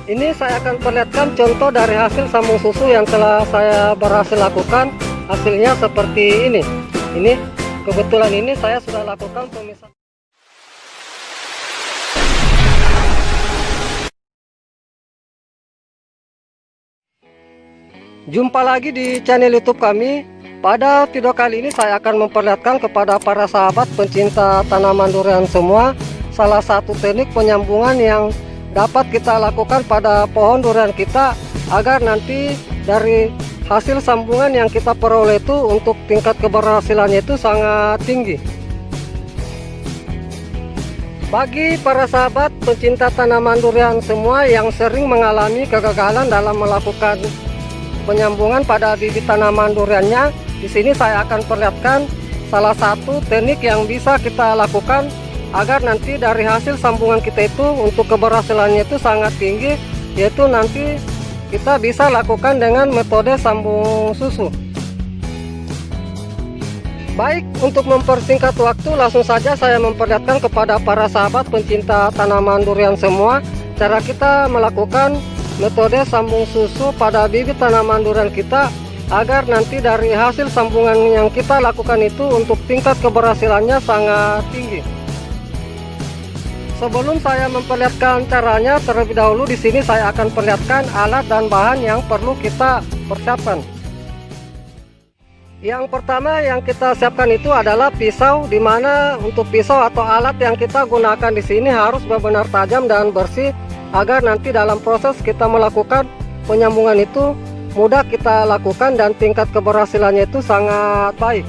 Ini saya akan perlihatkan contoh dari hasil sambung susu yang telah saya berhasil lakukan. Hasilnya seperti ini. Ini kebetulan ini saya sudah lakukan pemisahan. Jumpa lagi di channel YouTube kami. Pada video kali ini saya akan memperlihatkan kepada para sahabat pencinta tanaman durian semua salah satu teknik penyambungan yang dapat kita lakukan pada pohon durian kita agar nanti dari hasil sambungan yang kita peroleh itu untuk tingkat keberhasilannya itu sangat tinggi. Bagi para sahabat pencinta tanaman durian semua yang sering mengalami kegagalan dalam melakukan penyambungan pada bibit tanaman duriannya, di sini saya akan perlihatkan salah satu teknik yang bisa kita lakukan agar nanti dari hasil sambungan kita itu untuk keberhasilannya itu sangat tinggi, yaitu nanti kita bisa lakukan dengan metode sambung susu. Baik, untuk mempersingkat waktu langsung saja saya memperlihatkan kepada para sahabat pencinta tanaman durian semua cara kita melakukan metode sambung susu pada bibit tanaman durian kita agar nanti dari hasil sambungan yang kita lakukan itu untuk tingkat keberhasilannya sangat tinggi. Sebelum saya memperlihatkan caranya, terlebih dahulu di sini saya akan perlihatkan alat dan bahan yang perlu kita persiapkan. Yang pertama yang kita siapkan itu adalah pisau, di mana untuk pisau atau alat yang kita gunakan di sini harus benar-benar tajam dan bersih agar nanti dalam proses kita melakukan penyambungan itu mudah kita lakukan dan tingkat keberhasilannya itu sangat baik.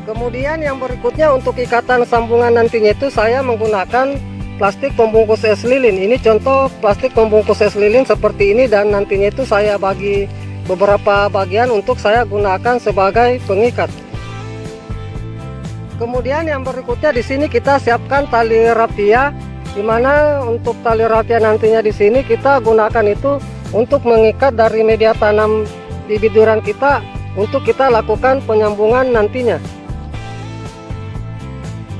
Kemudian yang berikutnya untuk ikatan sambungan nantinya itu saya menggunakan plastik pembungkus es lilin. Ini contoh plastik pembungkus es lilin seperti ini, dan nantinya itu saya bagi beberapa bagian untuk saya gunakan sebagai pengikat. Kemudian yang berikutnya di sini kita siapkan tali rapia, di mana untuk tali rapia nantinya di sini kita gunakan itu untuk mengikat dari media tanam bibit durian kita untuk kita lakukan penyambungan nantinya.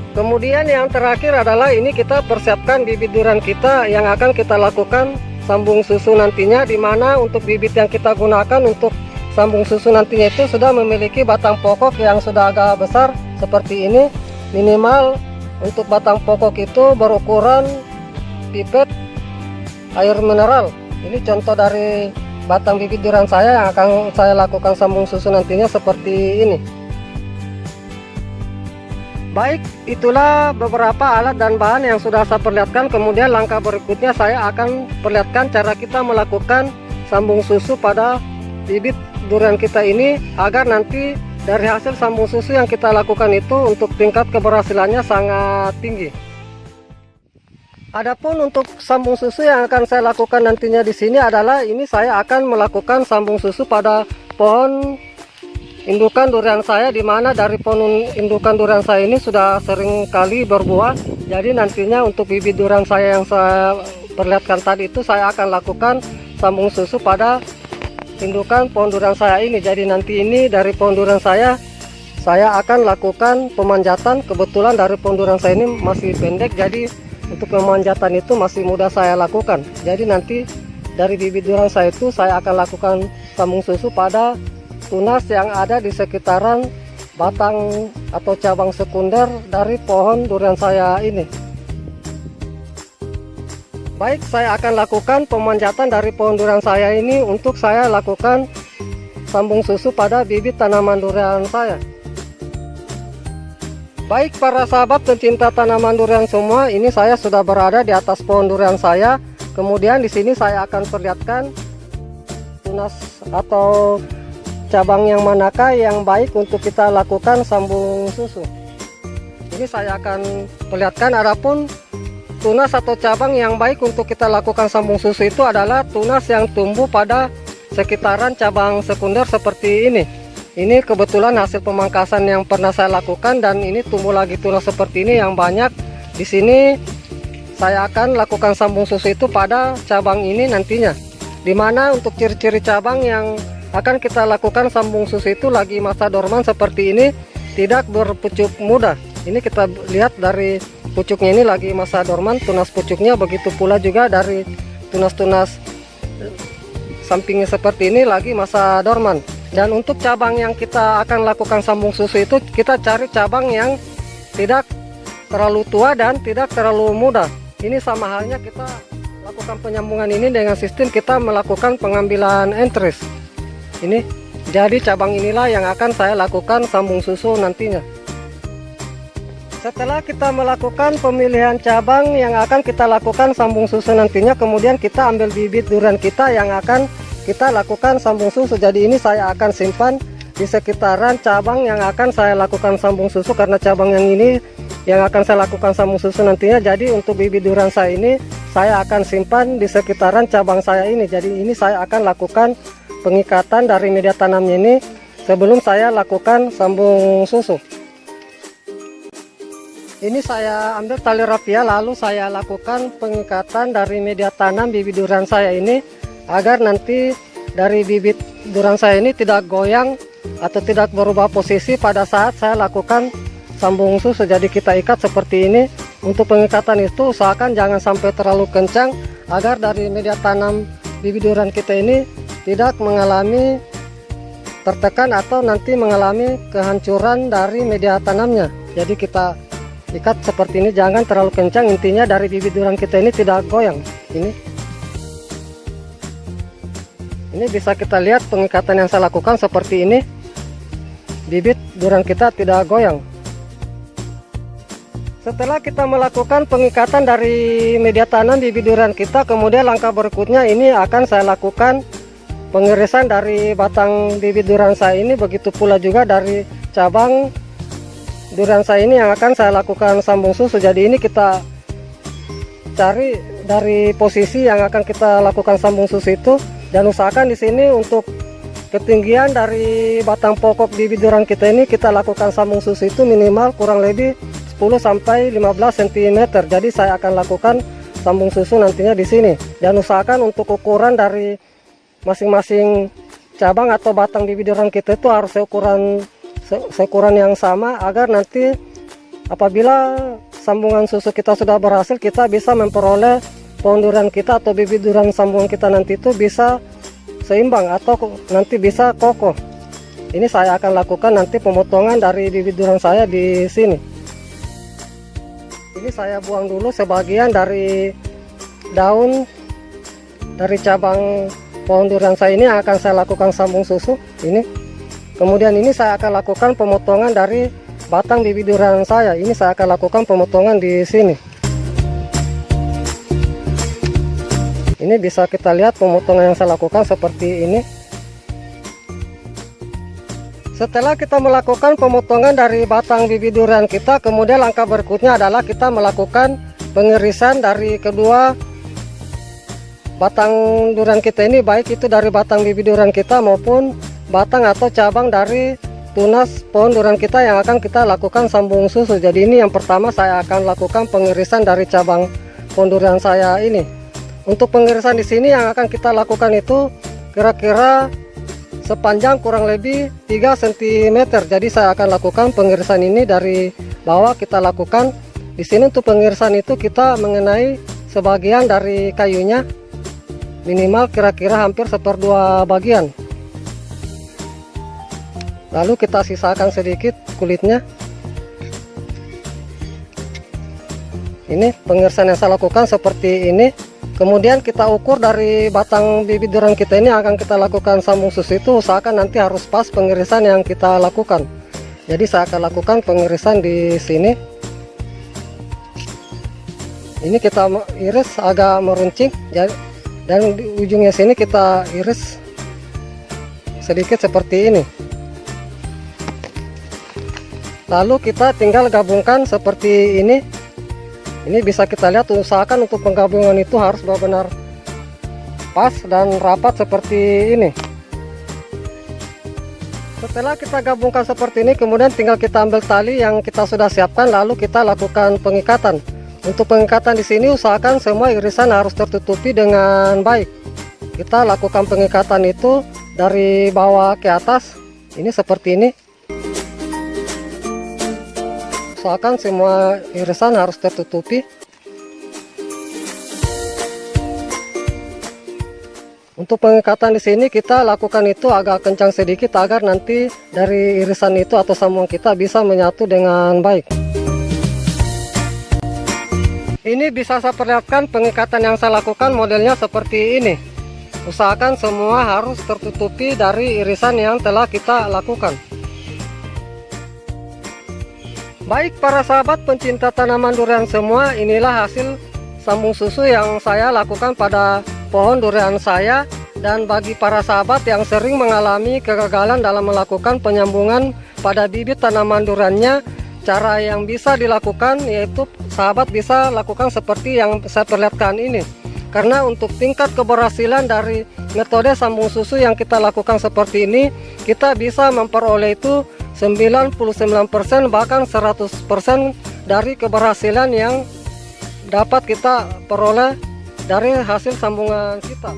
Kemudian yang terakhir adalah ini kita persiapkan bibit durian kita yang akan kita lakukan sambung susu nantinya, di mana untuk bibit yang kita gunakan untuk sambung susu nantinya itu sudah memiliki batang pokok yang sudah agak besar seperti ini. Minimal untuk batang pokok itu berukuran pipet air mineral. Ini contoh dari batang bibit durian saya yang akan saya lakukan sambung susu nantinya seperti ini. Baik, itulah beberapa alat dan bahan yang sudah saya perlihatkan. Kemudian langkah berikutnya saya akan perlihatkan cara kita melakukan sambung susu pada bibit durian kita ini agar nanti dari hasil sambung susu yang kita lakukan itu untuk tingkat keberhasilannya sangat tinggi. Adapun untuk sambung susu yang akan saya lakukan nantinya di sini adalah ini saya akan melakukan sambung susu pada pohon indukan durian saya, di mana dari pohon indukan durian saya ini sudah sering kali berbuah. Jadi nantinya untuk bibit durian saya yang saya perlihatkan tadi itu saya akan lakukan sambung susu pada indukan pohon durian saya ini. Jadi nanti ini dari pohon durian saya akan lakukan pemanjatan. Kebetulan dari pohon durian saya ini masih pendek, jadi untuk pemanjatan itu masih mudah saya lakukan. Jadi nanti dari bibit durian saya itu saya akan lakukan sambung susu pada tunas yang ada di sekitaran batang atau cabang sekunder dari pohon durian saya ini. Baik, saya akan lakukan pemanjatan dari pohon durian saya ini untuk saya lakukan sambung susu pada bibit tanaman durian saya. Baik para sahabat pencinta tanaman durian semua, ini saya sudah berada di atas pohon durian saya. Kemudian di sini saya akan perlihatkan tunas atau cabang yang manakah yang baik untuk kita lakukan sambung susu. Ini saya akan perlihatkan. Adapun tunas atau cabang yang baik untuk kita lakukan sambung susu itu adalah tunas yang tumbuh pada sekitaran cabang sekunder seperti ini. Ini kebetulan hasil pemangkasan yang pernah saya lakukan, dan ini tumbuh lagi tunas seperti ini yang banyak. Di sini saya akan lakukan sambung susu itu pada cabang ini nantinya. Dimana untuk ciri-ciri cabang yang akan kita lakukan sambung susu itu lagi masa dorman seperti ini, tidak berpucuk muda. Ini kita lihat dari pucuknya ini lagi masa dorman, tunas pucuknya, begitu pula juga dari tunas-tunas sampingnya seperti ini lagi masa dorman. Dan untuk cabang yang kita akan lakukan sambung susu itu, kita cari cabang yang tidak terlalu tua dan tidak terlalu muda. Ini sama halnya kita lakukan penyambungan ini dengan sistem kita melakukan pengambilan entries. Ini jadi cabang inilah yang akan saya lakukan sambung susu nantinya. Setelah kita melakukan pemilihan cabang yang akan kita lakukan sambung susu nantinya, kemudian kita ambil bibit durian kita yang akan kita lakukan sambung susu. Jadi ini saya akan simpan di sekitaran cabang yang akan saya lakukan sambung susu, karena cabang yang ini yang akan saya lakukan sambung susu nantinya. Jadi untuk bibit durian saya ini saya akan simpan di sekitaran cabang saya ini. Jadi ini saya akan lakukan pengikatan dari media tanamnya ini sebelum saya lakukan sambung susu. Ini saya ambil tali rapia, lalu saya lakukan pengikatan dari media tanam bibit durian saya ini, agar nanti dari bibit durian saya ini tidak goyang atau tidak berubah posisi pada saat saya lakukan sambung susu. Jadi kita ikat seperti ini. Untuk pengikatan itu usahakan jangan sampai terlalu kencang, agar dari media tanam bibit durian kita ini tidak mengalami tertekan atau nanti mengalami kehancuran dari media tanamnya. Jadi kita ikat seperti ini, jangan terlalu kencang, intinya dari bibit durian kita ini tidak goyang. Ini bisa kita lihat pengikatan yang saya lakukan seperti ini, bibit durian kita tidak goyang. Setelah kita melakukan pengikatan dari media tanam bibit durian kita, kemudian langkah berikutnya ini akan saya lakukan pengirisan dari batang bibit durian saya ini, begitu pula juga dari cabang durian saya ini yang akan saya lakukan sambung susu. Jadi ini kita cari dari posisi yang akan kita lakukan sambung susu itu, dan usahakan di sini untuk ketinggian dari batang pokok bibit durian kita ini kita lakukan sambung susu itu minimal kurang lebih 10 sampai 15 cm. Jadi saya akan lakukan sambung susu nantinya di sini, dan usahakan untuk ukuran dari masing-masing cabang atau batang bibit durian kita itu harus seukuran yang sama, agar nanti apabila sambungan susu kita sudah berhasil, kita bisa memperoleh pohon durian kita atau bibit durian sambungan kita nanti itu bisa seimbang atau nanti bisa kokoh. Ini saya akan lakukan nanti pemotongan dari bibit durian saya di sini. Ini saya buang dulu sebagian dari daun dari cabang pohon durian saya ini yang akan saya lakukan sambung susu ini. Kemudian ini saya akan lakukan pemotongan dari batang bibit durian saya. Ini saya akan lakukan pemotongan di sini. Ini bisa kita lihat pemotongan yang saya lakukan seperti ini. Setelah kita melakukan pemotongan dari batang bibit durian kita, kemudian langkah berikutnya adalah kita melakukan pengirisan dari kedua batang durian kita ini, baik itu dari batang bibit durian kita maupun batang atau cabang dari tunas pohon durian kita yang akan kita lakukan sambung susu. Jadi ini yang pertama saya akan lakukan pengirisan dari cabang pohon durian saya ini. Untuk pengirisan di sini yang akan kita lakukan itu kira-kira sepanjang kurang lebih 3 cm. Jadi saya akan lakukan pengirisan ini dari bawah kita lakukan. Di sini untuk pengirisan itu kita mengenai sebagian dari kayunya, minimal kira-kira hampir 1/2 bagian. Lalu kita sisakan sedikit kulitnya. Ini pengirisan yang saya lakukan seperti ini. Kemudian kita ukur dari batang bibit durian kita ini akan kita lakukan sambung susu itu, usahakan nanti harus pas pengirisan yang kita lakukan. Jadi saya akan lakukan pengirisan di sini. Ini kita iris agak meruncing, dan di ujungnya sini kita iris sedikit seperti ini. Lalu kita tinggal gabungkan seperti ini. Ini bisa kita lihat, usahakan untuk penggabungan itu harus benar-benar pas dan rapat seperti ini. Setelah kita gabungkan seperti ini, kemudian tinggal kita ambil tali yang kita sudah siapkan, lalu kita lakukan pengikatan. Untuk pengikatan di sini usahakan semua irisan harus tertutupi dengan baik. Kita lakukan pengikatan itu dari bawah ke atas. Ini seperti ini. Usahakan semua irisan harus tertutupi. Untuk pengikatan di sini kita lakukan itu agak kencang sedikit agar nanti dari irisan itu atau sambungan kita bisa menyatu dengan baik. Ini bisa saya perlihatkan pengikatan yang saya lakukan modelnya seperti ini. Usahakan semua harus tertutupi dari irisan yang telah kita lakukan. Baik para sahabat pencinta tanaman durian semua, inilah hasil sambung susu yang saya lakukan pada pohon durian saya. Dan bagi para sahabat yang sering mengalami kegagalan dalam melakukan penyambungan pada bibit tanaman duriannya, cara yang bisa dilakukan yaitu sahabat bisa lakukan seperti yang saya perlihatkan ini. Karena untuk tingkat keberhasilan dari metode sambung susu yang kita lakukan seperti ini, kita bisa memperoleh itu 99% bahkan 100% dari keberhasilan yang dapat kita peroleh dari hasil sambungan kita.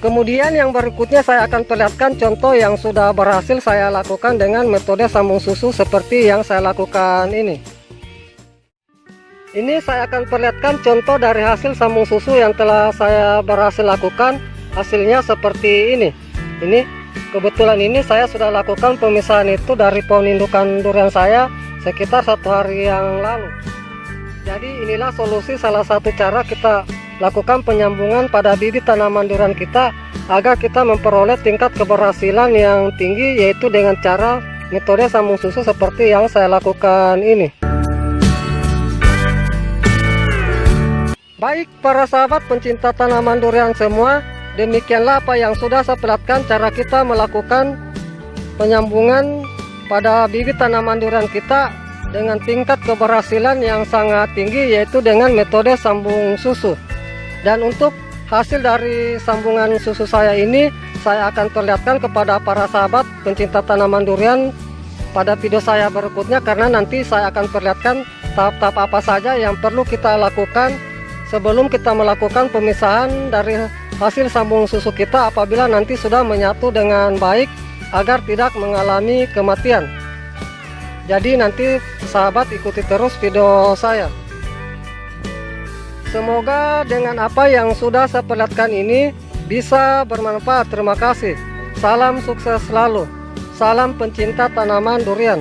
Kemudian yang berikutnya saya akan perlihatkan contoh yang sudah berhasil saya lakukan dengan metode sambung susu seperti yang saya lakukan ini. Ini saya akan perlihatkan contoh dari hasil sambung susu yang telah saya berhasil lakukan. Hasilnya seperti ini. Ini kebetulan ini saya sudah lakukan pemisahan itu dari pohon indukan durian saya sekitar 1 hari yang lalu. Jadi inilah solusi salah satu cara kita lakukan penyambungan pada bibit tanaman durian kita agar kita memperoleh tingkat keberhasilan yang tinggi, yaitu dengan cara metode sambung susu seperti yang saya lakukan ini. Baik para sahabat pencinta tanaman durian semua, demikianlah apa yang sudah saya perlihatkan cara kita melakukan penyambungan pada bibit tanaman durian kita dengan tingkat keberhasilan yang sangat tinggi, yaitu dengan metode sambung susu. Dan untuk hasil dari sambungan susu saya ini, saya akan perlihatkan kepada para sahabat pencinta tanaman durian pada video saya berikutnya, karena nanti saya akan perlihatkan tahap-tahap apa saja yang perlu kita lakukan sebelum kita melakukan pemisahan dari hasil sambung susu kita apabila nanti sudah menyatu dengan baik agar tidak mengalami kematian. Jadi nanti sahabat ikuti terus video saya. Semoga dengan apa yang sudah saya perlihatkan ini bisa bermanfaat. Terima kasih. Salam sukses selalu. Salam pencinta tanaman durian.